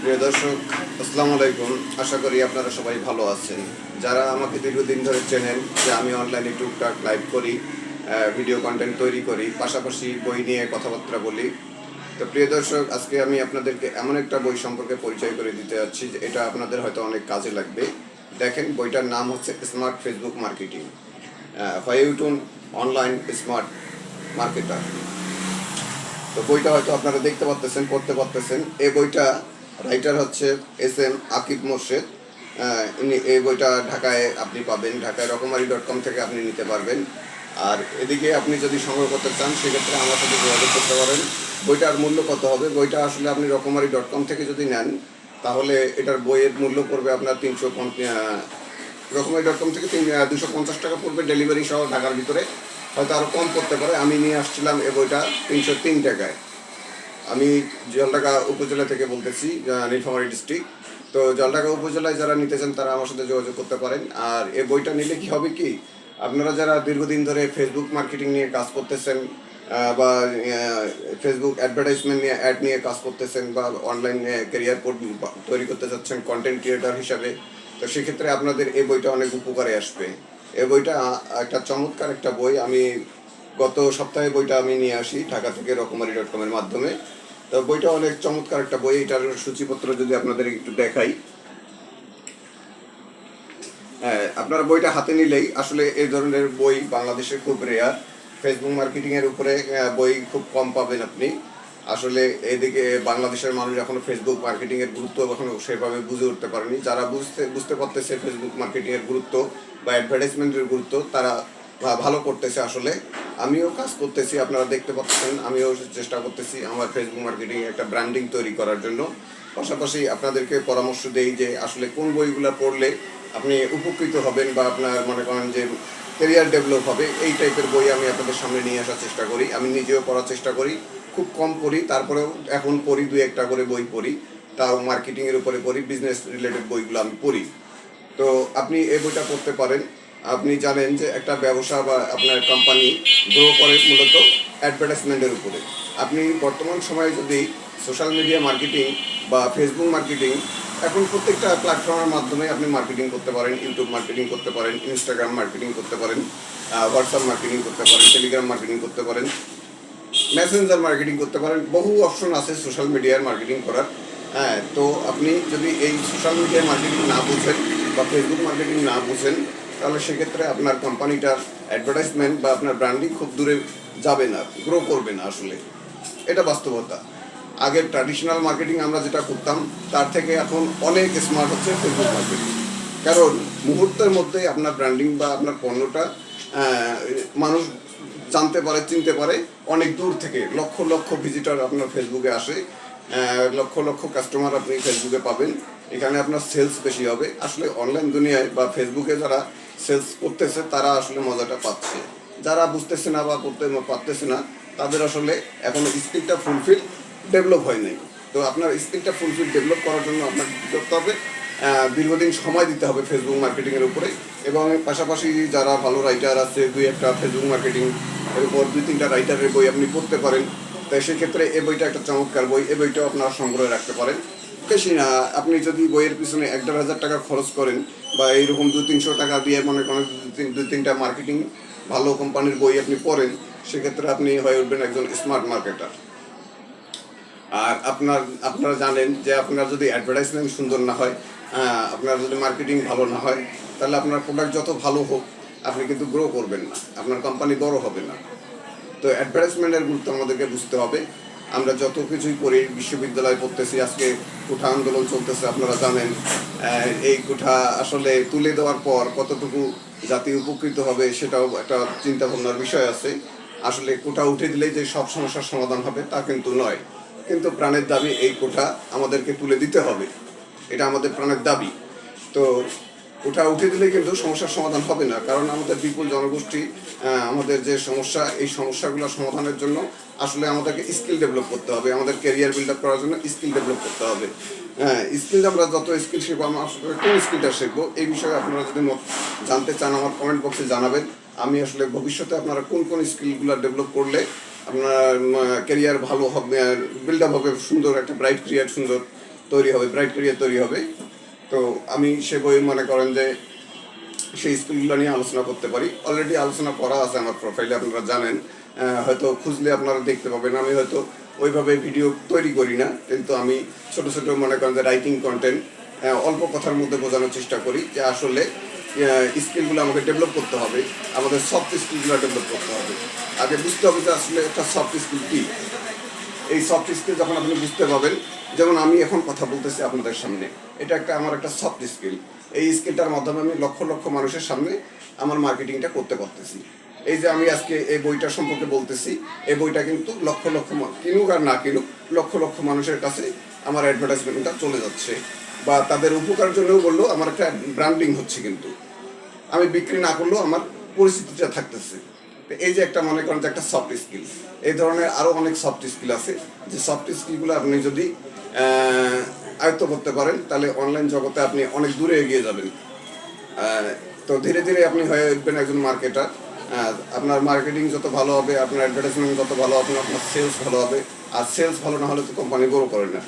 প্রিয় দর্শক, আসসালামু আলাইকুম। আশা করি আপনারা সবাই ভালো আছেন। যারা আমাকে দীর্ঘদিন ধরে চেনেন যে আমি অনলাইনে টুকটাক লাইভ করি, ভিডিও কন্টেন্ট তৈরি করি, পাশাপাশি বই নিয়ে কথাবার্তা বলি। তো প্রিয় দর্শক, আজকে আমি আপনাদেরকে এমন একটা বই সম্পর্কে পরিচয় করে দিতে যাচ্ছি যে এটা আপনাদের হয়তো অনেক কাজে লাগবে। দেখেন, বইটার নাম হচ্ছে স্মার্ট ফেসবুক মার্কেটিং, হয়ে উঠুন অনলাইন স্মার্ট মার্কেটার। তো বইটা হয়তো আপনারা দেখতে পাচ্ছেন, পড়তে পারতেছেন। এই বইটা রাইটার হচ্ছে SM আকিব মোর্শেদ। এই বইটা ঢাকায় আপনি পাবেন, ঢাকায় রকমারি.com থেকে আপনি নিতে পারবেন। আর এদিকে আপনি যদি সংগ্রহ করতে চান সেক্ষেত্রে আমার সাথে যোগাযোগ করতে পারেন। বইটার মূল্য কত হবে? বইটা আসলে আপনি রকমারি.com থেকে যদি নেন তাহলে এটার বইয়ের মূল্য পড়বে আপনার রকমারি.com থেকে 250 টাকা পড়বে, ডেলিভারি সহ ঢাকার ভিতরে। হয়তো আরও কম করতে পারে। আমি নিয়ে আসছিলাম এ বইটা 303 টাকায়। আমি জলঢাকা উপজেলা থেকে বলতেছি, নীলফামারী ডিস্ট্রিক্ট। তো জলঢাকা উপজেলায় যারা নিতে চান তারা আমার সাথে যোগাযোগ করতে পারেন। আর এই বইটা নিলে কি হবে কি, আপনারা যারা দীর্ঘদিন ধরে ফেসবুক মার্কেটিং নিয়ে কাজ করতেছেন বা ফেসবুক অ্যাডভার্টাইজমেন্ট নিয়ে অ্যাড নিয়ে কাজ করতেছেন বা অনলাইন ক্যারিয়ার তৈরি করতে চাচ্ছেন কন্টেন্ট ক্রিয়েটর হিসাবে, তো সেক্ষেত্রে আপনাদের এই বইটা অনেক উপকারে আসবে। এই বইটা একটা চমৎকার একটা বই। আমি গত সপ্তাহে বইটা আমি নিয়ে আসি ঢাকা থেকে রকমারি.com-এর মাধ্যমে। তো বইটা অনেক চমৎকার একটা বই। এটার সূচিপত্র যদি আপনাদের একটু দেখাই, হ্যাঁ, আপনারা বইটা হাতে নিলেই আসলে এই ধরনের বই বাংলাদেশে খুব রেয়ার। ফেসবুক মার্কেটিংয়ের উপরে বই খুব কম পাবেন আপনি। আসলে এদিকে বাংলাদেশের মানুষ এখনো ফেসবুক মার্কেটিংয়ের গুরুত্ব এখনো সেভাবে বুঝে উঠতে পারেনি। যারা বুঝতে পারতেছে ফেসবুক মার্কেটিংয়ের গুরুত্ব বা অ্যাডভার্টাইজমেন্টের গুরুত্ব, তারা ভালো করতেছে। আসলে আমিও কাজ করতেছি, আপনারা দেখতে পাচ্ছেন। আমিও চেষ্টা করতেছি আমার ফেসবুক মার্কেটিং একটা ব্র্যান্ডিং তৈরি করার জন্য। পাশাপাশি আপনাদেরকে পরামর্শ দেই যে আসলে কোন বইগুলো পড়লে আপনি উপকৃত হবেন বা আপনার মনে করেন যে ক্যারিয়ার ডেভেলপ হবে, এই টাইপের বই আমি আপনাদের সামনে নিয়ে আসার চেষ্টা করি। আমি নিজেও পড়ার চেষ্টা করি, খুব কম পড়ি, তারপরেও এখন পড়ি, 2-1টা করে বই পড়ি। তাও মার্কেটিংয়ের উপরে পড়ি, বিজনেস রিলেটেড বইগুলো আমি পড়ি। তো আপনি এই বইটা পড়তে পারেন। আপনি জানেন যে একটা ব্যবসা বা আপনার কোম্পানি গ্রো করে মূলত অ্যাডভার্টাইজমেন্টের উপরে। আপনি বর্তমান সময়ে যদি সোশ্যাল মিডিয়া মার্কেটিং বা ফেসবুক মার্কেটিং, এখন প্রত্যেকটা প্ল্যাটফর্মের মাধ্যমে আপনি মার্কেটিং করতে পারেন। ইউটিউব মার্কেটিং করতে পারেন, ইনস্টাগ্রাম মার্কেটিং করতে পারেন, হোয়াটসঅ্যাপ মার্কেটিং করতে পারেন, টেলিগ্রাম মার্কেটিং করতে পারেন, মেসেঞ্জার মার্কেটিং করতে পারেন। বহু অপশন আছে সোশ্যাল মিডিয়ার মার্কেটিং করার। হ্যাঁ, তো আপনি যদি এই সোশ্যাল মিডিয়া মার্কেটিং না বুঝেন বা ফেসবুক মার্কেটিং না বুঝেন তাহলে সেক্ষেত্রে আপনার কোম্পানিটার অ্যাডভার্টাইজমেন্ট বা আপনার ব্র্যান্ডিং খুব দূরে যাবে না, গ্রো করবে না। আসলে এটা বাস্তবতা। আগের ট্র্যাডিশনাল মার্কেটিং আমরা যেটা করতাম তার থেকে এখন অনেক স্মার্ট হচ্ছে ফেসবুক মার্কেটিং। কারণ মুহূর্তের মধ্যে আপনার ব্র্যান্ডিং বা আপনার পণ্যটা মানুষ জানতে পারে, চিনতে পারে। অনেক দূর থেকে লক্ষ লক্ষ ভিজিটর আপনার ফেসবুকে আসে, লক্ষ লক্ষ কাস্টমার আপনি ফেসবুকে পাবেন। এখানে আপনার সেলস বেশি হবে। আসলে অনলাইন দুনিয়ায় বা ফেসবুকে যারা সেলস করতেছে তারা আসলে মজাটা পাচ্ছে। যারা বুঝতেছে না বা করতে পারতেছে না তাদের আসলে এখনো স্কিলটা ফুলফিল ডেভেলপ হয় নাই। তো আপনার স্কিলটা ফুলফিল ডেভেলপ করার জন্য আপনাকে কী করতে হবে? দীর্ঘদিন সময় দিতে হবে ফেসবুক মার্কেটিংয়ের উপরে। এবং পাশাপাশি যারা ভালো রাইটার আছে, 2-1টা ফেসবুক মার্কেটিং এর উপর 2-3টা রাইটারের বই আপনি পড়তে পারেন। তাই সেক্ষেত্রে এই বইটা একটা চমৎকার বই। এই বইটাও আপনারা সংগ্রহে রাখতে পারেন। বেশি না, আপনি যদি বইয়ের পিছনে 1-1.5 হাজার টাকা খরচ করেন বা এইরকম 200-300 টাকা দিয়ে মনে করেন 2-3টা মার্কেটিং ভালো কোম্পানির বই আপনি পড়েন, সেক্ষেত্রে আপনি হয়ে উঠবেন একজন স্মার্ট মার্কেটার। আর আপনারা জানেন যে আপনার যদি অ্যাডভার্টাইজমেন্ট সুন্দর না হয়, আপনার যদি মার্কেটিং ভালো না হয়, তাহলে আপনার প্রোডাক্ট যত ভালো হোক আপনি কিন্তু গ্রো করবেন না, আপনার কোম্পানি বড় হবে না। তো অ্যাডভার্টাইজমেন্টের গুরুত্ব আমাদেরকে বুঝতে হবে। আমরা যত কিছুই করি, বিশ্ববিদ্যালয়ে পড়তেছি, আজকে কোঠা আন্দোলন চলতেছে, আপনারা জানেন। এই কোঠা আসলে তুলে দেওয়ার পর কতটুকু জাতি উপকৃত হবে সেটাও একটা চিন্তা ভাবনার বিষয় আছে। আসলে কোঠা উঠে দিলেই যে সব সমস্যার সমাধান হবে তা কিন্তু নয়। কিন্তু প্রাণের দাবি এই কোঠা আমাদেরকে তুলে দিতে হবে, এটা আমাদের প্রাণের দাবি। তো ওটা উঠে দিলে কিন্তু সমস্যার সমাধান হবে না। কারণ আমাদের বিপুল জনগোষ্ঠী, আমাদের যে সমস্যা, এই সমস্যাগুলো সমাধানের জন্য আসলে আমাদেরকে স্কিল ডেভেলপ করতে হবে। আমাদের ক্যারিয়ার বিল্ড আপ করার জন্য স্কিল ডেভেলপ করতে হবে। স্কিল, আমরা যত স্কিল শিখবো, আমরা আসলে কোন স্কিলটা শিখবো এই বিষয়ে আপনারা যদি জানতে চান আমার কমেন্ট বক্সে জানাবেন। আমি আসলে ভবিষ্যতে আপনারা কোন কোন স্কিলগুলো ডেভেলপ করলে আপনার ক্যারিয়ার ভালো হবে, বিল্ড আপ হবে, সুন্দর একটা ব্রাইট ক্যারিয়ার, সুন্দর তৈরি হবে, ব্রাইট ক্যারিয়ার তৈরি হবে। তো আমি সে বই মনে করেন যে সেই স্কিলগুলো নিয়ে আলোচনা করতে পারি। অলরেডি আলোচনা করা আছে আমার প্রোফাইলে, আপনারা জানেন। হয়তো খুঁজলে আপনারা দেখতে পাবেন। আমি হয়তো ওইভাবে ভিডিও তৈরি করি না, কিন্তু আমি ছোট ছোট মনে করেন যে রাইটিং কন্টেন্ট অল্প কথার মধ্যে বোঝানোর চেষ্টা করি যে আসলে স্কিলগুলো আমাকে ডেভেলপ করতে হবে, আমাদের সফট স্কিলগুলো ডেভেলপ করতে হবে। আগে বুঝতে হবে যে আসলে একটা সফট স্কিল কী। এই সফট স্কিল যখন আপনি বুঝতে পারবেন, যেমন আমি এখন কথা বলতেছি আপনাদের সামনে, এটা আমার একটা সফট স্কিল। এই স্কিলটার মাধ্যমে আমি লক্ষ লক্ষ মানুষের সামনে আমার মার্কেটিংটা করতে পারতেছি। এই যে আমি আজকে এই বইটা সম্পর্কে বলতেছি, এই বইটা কিন্তু লক্ষ লক্ষ কিনুক আর না কিনুক, লক্ষ লক্ষ মানুষের কাছে আমার অ্যাডভার্টাইজমেন্টটা চলে যাচ্ছে, বা তাদের উপকারের জন্যও বললেও আমার একটা ব্র্যান্ডিং হচ্ছে। কিন্তু আমি বিক্রি না করলেও আমার পরিস্থিতিটা থাকতেছে। এই যে একটা মনে করেন যে একটা সফট স্কিল, এই ধরনের আরও অনেক সফট স্কিল আছে, যে সফট স্কিলগুলো আপনি যদি আয়ত্ত করতে পারেন, তাহলে অনলাইন জগতে আপনি অনেক দূরে এগিয়ে যাবেন। তো ধীরে ধীরে আপনি হয়ে উঠবেন একজন মার্কেটার। আপনার মার্কেটিং যত ভালো হবে, আপনার অ্যাডভার্টাইজমেন্ট যত ভালো হবে, আপনার সেলস ভালো হবে। আর সেলস ভালো না হলে তো কোম্পানি গ্রো করে না।